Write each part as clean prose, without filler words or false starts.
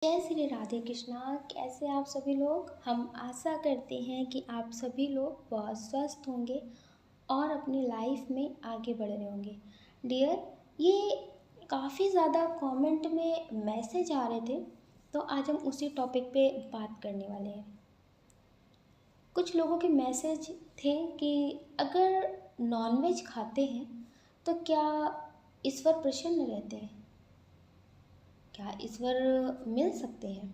जय श्री राधे कृष्णा। कैसे आप सभी लोग। हम आशा करते हैं कि आप सभी लोग बहुत स्वस्थ होंगे और अपनी लाइफ में आगे बढ़ रहे होंगे। डियर, ये काफ़ी ज़्यादा कमेंट में मैसेज आ रहे थे, तो आज हम उसी टॉपिक पे बात करने वाले हैं। कुछ लोगों के मैसेज थे कि अगर नॉनवेज खाते हैं तो क्या ईश्वर प्रसन्न रहते हैं, क्या ईश्वर मिल सकते हैं।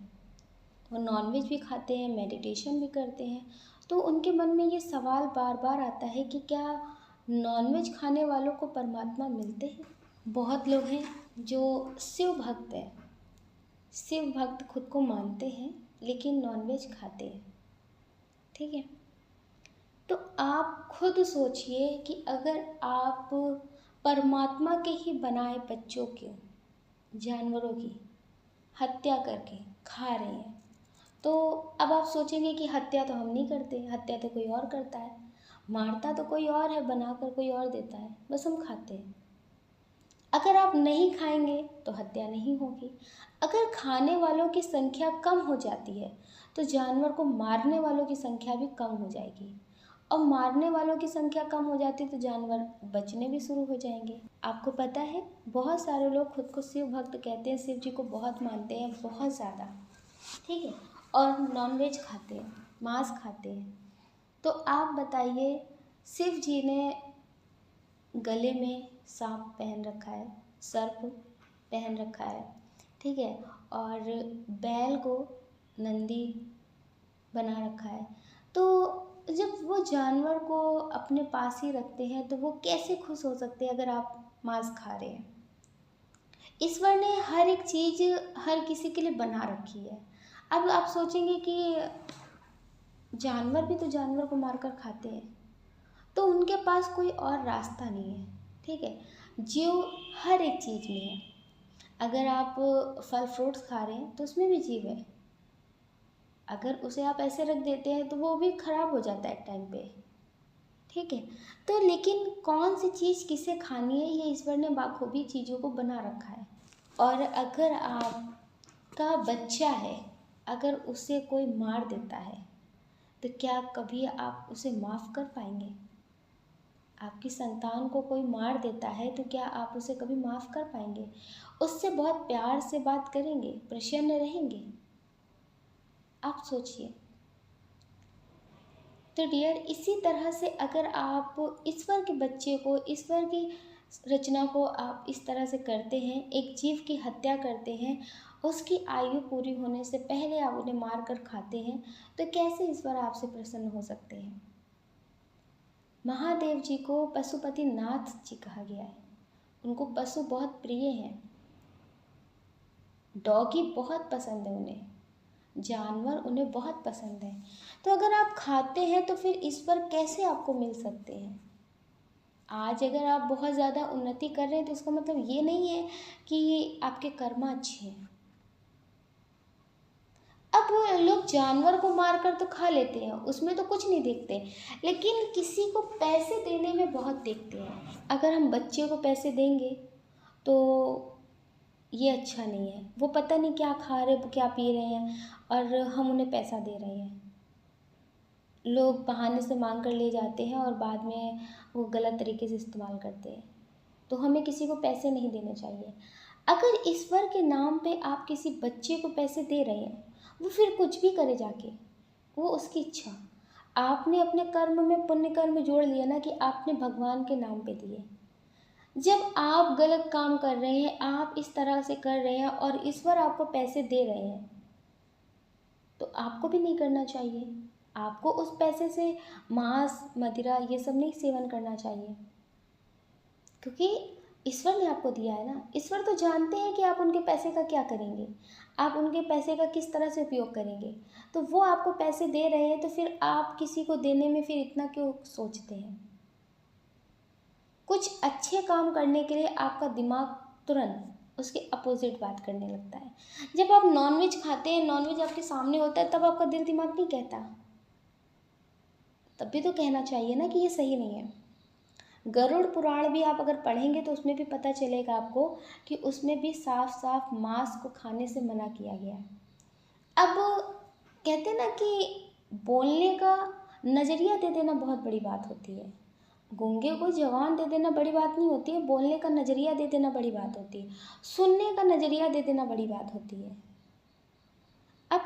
वो नॉनवेज भी खाते हैं, मेडिटेशन भी करते हैं, तो उनके मन में ये सवाल बार बार आता है कि क्या नॉनवेज खाने वालों को परमात्मा मिलते हैं। बहुत लोग हैं जो शिव भक्त हैं, शिव भक्त खुद को मानते हैं लेकिन नॉनवेज खाते हैं। ठीक है, तो आप खुद सोचिए कि अगर आप परमात्मा के ही बनाए बच्चों के, जानवरों की हत्या करके खा रहे हैं, तो अब आप सोचेंगे कि हत्या तो हम नहीं करते, हत्या तो कोई और करता है, मारता तो कोई और है, बनाकर कोई और देता है, बस हम खाते हैं। अगर आप नहीं खाएंगे तो हत्या नहीं होगी। अगर खाने वालों की संख्या कम हो जाती है तो जानवर को मारने वालों की संख्या भी कम हो जाएगी, और मारने वालों की संख्या कम हो जाती है तो जानवर बचने भी शुरू हो जाएंगे। आपको पता है, बहुत सारे लोग खुद को शिव भक्त कहते हैं, शिव जी को बहुत मानते हैं, बहुत ज़्यादा। ठीक है, और नॉनवेज खाते हैं, मांस खाते हैं। तो आप बताइए, शिव जी ने गले में सांप पहन रखा है, सर्प पहन रखा है, ठीक है, और बैल को नंदी बना रखा है। तो जब वो जानवर को अपने पास ही रखते हैं तो वो कैसे खुश हो सकते हैं अगर आप मांस खा रहे हैं। ईश्वर ने हर एक चीज़ हर किसी के लिए बना रखी है। अब आप सोचेंगे कि जानवर भी तो जानवर को मारकर खाते हैं, तो उनके पास कोई और रास्ता नहीं है। ठीक है, जीव हर एक चीज़ में है। अगर आप फल फ्रूट्स खा रहे हैं तो उसमें भी जीव है, अगर उसे आप ऐसे रख देते हैं तो वो भी खराब हो जाता है एक टाइम पे। ठीक है, तो लेकिन कौन सी चीज़ किसे खानी है ये ईश्वर ने बाखूबी चीज़ों को बना रखा है। और अगर आपका बच्चा है, अगर उसे कोई मार देता है तो क्या कभी आप उसे माफ़ कर पाएंगे। आपकी संतान को कोई मार देता है तो क्या आप उसे कभी माफ़ कर पाएंगे, उससे बहुत प्यार से बात करेंगे, प्रसन्न रहेंगे। आप सोचिए। तो डियर, इसी तरह से अगर आप ईश्वर के बच्चे को, ईश्वर की रचना को आप इस तरह से करते हैं, एक जीव की हत्या करते हैं, उसकी आयु पूरी होने से पहले आप उन्हें मार कर खाते हैं, तो कैसे ईश्वर आपसे प्रसन्न हो सकते हैं। महादेव जी को पशुपति नाथ जी कहा गया है, उनको पशु बहुत प्रिय हैं, डॉगी बहुत पसंद है उन्हें, जानवर उन्हें बहुत पसंद है। तो अगर आप खाते हैं तो फिर ईश्वर कैसे आपको मिल सकते हैं। आज अगर आप बहुत ज़्यादा उन्नति कर रहे हैं तो इसका मतलब ये नहीं है कि आपके कर्म अच्छे हैं। अब लोग जानवर को मारकर तो खा लेते हैं, उसमें तो कुछ नहीं देखते, लेकिन किसी को पैसे देने में बहुत देखते हैं। अगर हम बच्चे को पैसे देंगे तो ये अच्छा नहीं है, वो पता नहीं क्या खा रहे, क्या पी रहे हैं, और हम उन्हें पैसा दे रहे हैं। लोग बहाने से मांग कर ले जाते हैं और बाद में वो गलत तरीके से इस्तेमाल करते हैं। तो हमें किसी को पैसे नहीं देने चाहिए। अगर ईश्वर के नाम पे आप किसी बच्चे को पैसे दे रहे हैं, वो फिर कुछ भी करे जाके, वो उसकी इच्छा। आपने अपने कर्म में पुण्य कर्म जोड़ लिया ना, कि आपने भगवान के नाम पे दिए। जब आप गलत काम कर रहे हैं, आप इस तरह से कर रहे हैं और ईश्वर आपको पैसे दे रहे हैं, तो आपको भी नहीं करना चाहिए। आपको उस पैसे से मांस मदिरा ये सब नहीं सेवन करना चाहिए, क्योंकि ईश्वर ने आपको दिया है ना। ईश्वर तो जानते हैं कि आप उनके पैसे का क्या करेंगे, आप उनके पैसे का किस तरह से उपयोग करेंगे। तो वो आपको पैसे दे रहे हैं, तो फिर आप किसी को देने में फिर इतना क्यों सोचते हैं। कुछ अच्छे काम करने के लिए आपका दिमाग तुरंत उसके अपोजिट बात करने लगता है। जब आप नॉनवेज खाते हैं, नॉनवेज आपके सामने होता है, तब आपका दिल दिमाग नहीं कहता, तब भी तो कहना चाहिए ना कि ये सही नहीं है। गरुड़ पुराण भी आप अगर पढ़ेंगे तो उसमें भी पता चलेगा आपको कि उसमें भी साफ साफ मांस को खाने से मना किया गया है। अब कहते हैं ना कि बोलने का नज़रिया दे देना बहुत बड़ी बात होती है। गूंगे को जवान दे देना बड़ी बात नहीं होती है, बोलने का नज़रिया दे देना बड़ी बात होती है, सुनने का नज़रिया दे देना बड़ी बात होती है। अब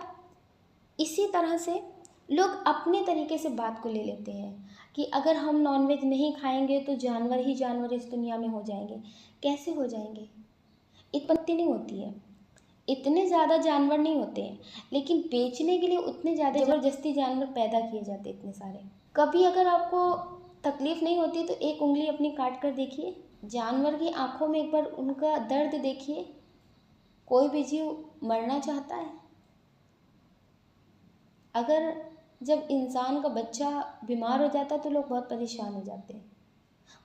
इसी तरह से लोग अपने तरीके से बात को ले लेते हैं कि अगर हम नॉनवेज नहीं खाएंगे तो जानवर ही जानवर इस दुनिया में हो जाएंगे। कैसे हो जाएंगे? उत्पत्ति नहीं होती है, इतने ज़्यादा जानवर नहीं होते हैं, लेकिन बेचने के लिए उतने ज़्यादा ज़बरदस्ती जानवर पैदा किए जाते इतने सारे। कभी अगर आपको तकलीफ़ नहीं होती तो एक उंगली अपनी काट कर देखिए, जानवर की आंखों में एक बार उनका दर्द देखिए। कोई भी जीव मरना चाहता है? अगर जब इंसान का बच्चा बीमार हो जाता है तो लोग बहुत परेशान हो जाते हैं।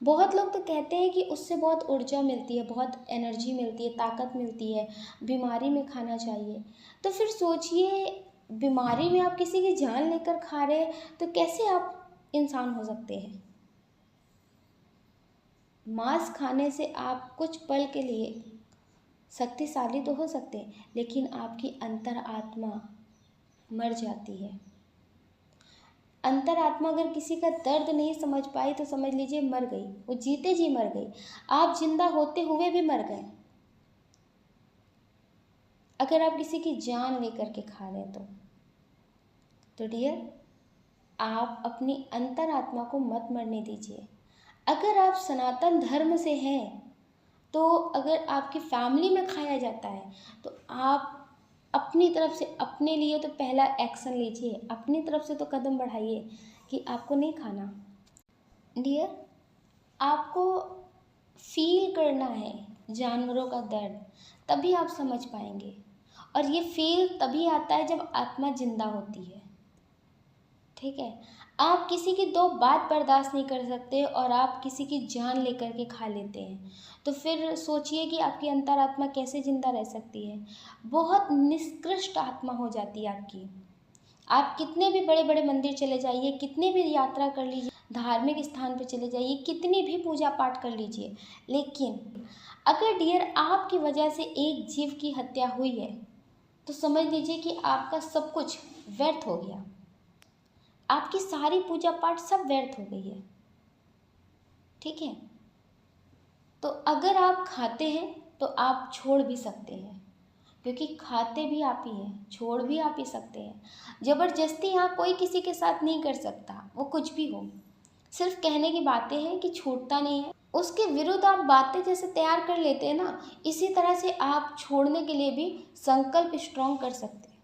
बहुत लोग तो कहते हैं कि उससे बहुत ऊर्जा मिलती है, बहुत एनर्जी मिलती है, ताकत मिलती है, बीमारी में खाना चाहिए। तो फिर सोचिए, बीमारी में आप किसी की जान लेकर खा रहे हैं तो कैसे आप इंसान हो सकते हैं? मांस खाने से आप कुछ पल के लिए शक्तिशाली तो हो सकते हैं, लेकिन आपकी अंतरात्मा मर जाती है। अंतरात्मा अगर किसी का दर्द नहीं समझ पाई तो समझ लीजिए मर गई, वो जीते जी मर गई। आप जिंदा होते हुए भी मर गए अगर आप किसी की जान लेकर के खा रहे हैं तो डियर, आप अपनी अंतरात्मा को मत मरने दीजिए। अगर आप सनातन धर्म से हैं तो अगर आपकी फैमिली में खाया जाता है तो आप अपनी तरफ से अपने लिए तो पहला एक्शन लीजिए, अपनी तरफ से तो कदम बढ़ाइए कि आपको नहीं खाना। डियर, आपको फील करना है जानवरों का दर्द, तभी आप समझ पाएंगे। और ये फील तभी आता है जब आत्मा जिंदा होती है। ठीक है, आप किसी की दो बात बर्दाश्त नहीं कर सकते और आप किसी की जान लेकर के खा लेते हैं, तो फिर सोचिए कि आपकी अंतरात्मा कैसे जिंदा रह सकती है। बहुत निष्कृष्ट आत्मा हो जाती है आपकी। आप कितने भी बड़े बड़े मंदिर चले जाइए, कितने भी यात्रा कर लीजिए, धार्मिक स्थान पर चले जाइए, कितनी भी पूजा पाठ कर लीजिए, लेकिन अगर डियर आपकी वजह से एक जीव की हत्या हुई है तो समझ लीजिए कि आपका सब कुछ व्यर्थ हो गया, आपकी सारी पूजा पाठ सब व्यर्थ हो गई है। ठीक है, तो अगर आप खाते हैं तो आप छोड़ भी सकते हैं, क्योंकि खाते भी आप ही हैं, छोड़ भी आप ही सकते हैं। ज़बरदस्ती यहाँ कोई किसी के साथ नहीं कर सकता, वो कुछ भी हो। सिर्फ कहने की बातें हैं कि छूटता नहीं है, उसके विरुद्ध आप बातें जैसे तैयार कर लेते हैं ना, इसी तरह से आप छोड़ने के लिए भी संकल्प स्ट्रॉन्ग कर सकते हैं।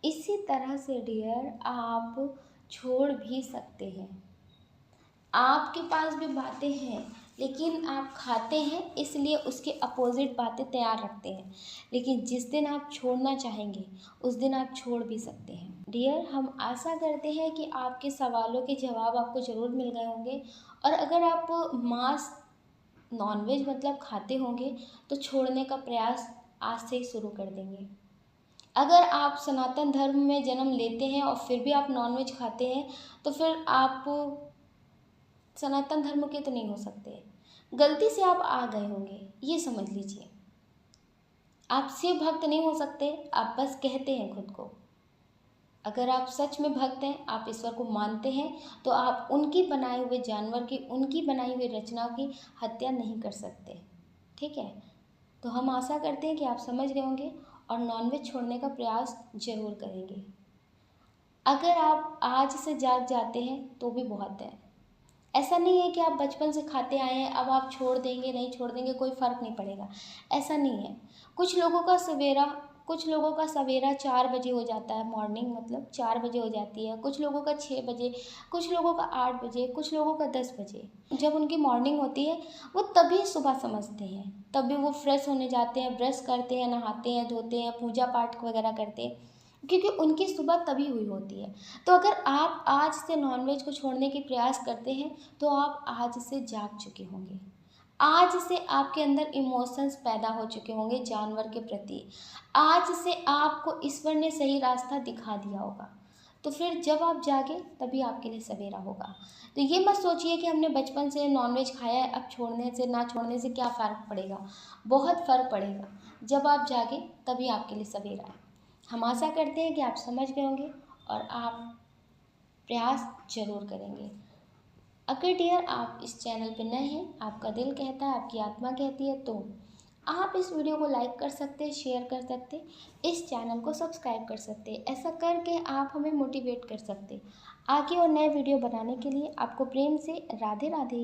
इसी तरह से डियर, आप छोड़ भी सकते हैं। आपके पास भी बातें हैं, लेकिन आप खाते हैं इसलिए उसके अपोजिट बातें तैयार रखते हैं, लेकिन जिस दिन आप छोड़ना चाहेंगे उस दिन आप छोड़ भी सकते हैं। डियर, हम आशा करते हैं कि आपके सवालों के जवाब आपको ज़रूर मिल गए होंगे, और अगर आप मांस नॉनवेज मतलब खाते होंगे तो छोड़ने का प्रयास आज से ही शुरू कर देंगे। अगर आप सनातन धर्म में जन्म लेते हैं और फिर भी आप नॉनवेज खाते हैं तो फिर आप सनातन धर्म के तो नहीं हो सकते, गलती से आप आ गए होंगे, ये समझ लीजिए। आप शिव भक्त नहीं हो सकते, आप बस कहते हैं खुद को। अगर आप सच में भक्त हैं, आप ईश्वर को मानते हैं, तो आप उनकी बनाए हुए जानवर की, उनकी बनाई हुई रचना की हत्या नहीं कर सकते। ठीक है, तो हम आशा करते हैं कि आप समझ गए होंगे और नॉनवेज छोड़ने का प्रयास जरूर करेंगे। अगर आप आज से जाग जाते हैं तो भी बहुत है। ऐसा नहीं है कि आप बचपन से खाते आए हैं, अब आप छोड़ देंगे, नहीं छोड़ देंगे, कोई फ़र्क नहीं पड़ेगा, ऐसा नहीं है। कुछ लोगों का सवेरा 4 बजे हो जाता है, मॉर्निंग मतलब 4 बजे हो जाती है, कुछ लोगों का 6 बजे, कुछ लोगों का 8 बजे, कुछ लोगों का 10 बजे। जब उनकी मॉर्निंग होती है वो तभी सुबह समझते हैं, तभी वो फ्रेश होने जाते हैं, ब्रश करते हैं, नहाते हैं, धोते हैं, पूजा पाठ वगैरह करते हैं, क्योंकि उनकी सुबह तभी हुई होती है। तो अगर आप आज से नॉनवेज को छोड़ने की प्रयास करते हैं तो आप आज से जाग चुके होंगे, आज से आपके अंदर इमोशंस पैदा हो चुके होंगे जानवर के प्रति, आज से आपको ईश्वर ने सही रास्ता दिखा दिया होगा। तो फिर जब आप जागे तभी आपके लिए सवेरा होगा। तो ये मत सोचिए कि हमने बचपन से नॉनवेज खाया है, अब छोड़ने से ना छोड़ने से क्या फ़र्क पड़ेगा। बहुत फ़र्क पड़ेगा। जब आप जागे तभी आपके लिए सवेरा है। हम आशा करते हैं कि आप समझ गए होंगे और आप प्रयास ज़रूर करेंगे। अगर डियर आप इस चैनल पर नए हैं, आपका दिल कहता है, आपकी आत्मा कहती है, तो आप इस वीडियो को लाइक कर सकते हैं, शेयर कर सकते हैं, इस चैनल को सब्सक्राइब कर सकते हैं। ऐसा करके आप हमें मोटिवेट कर सकते हैं आगे और नए वीडियो बनाने के लिए। आपको प्रेम से राधे राधे।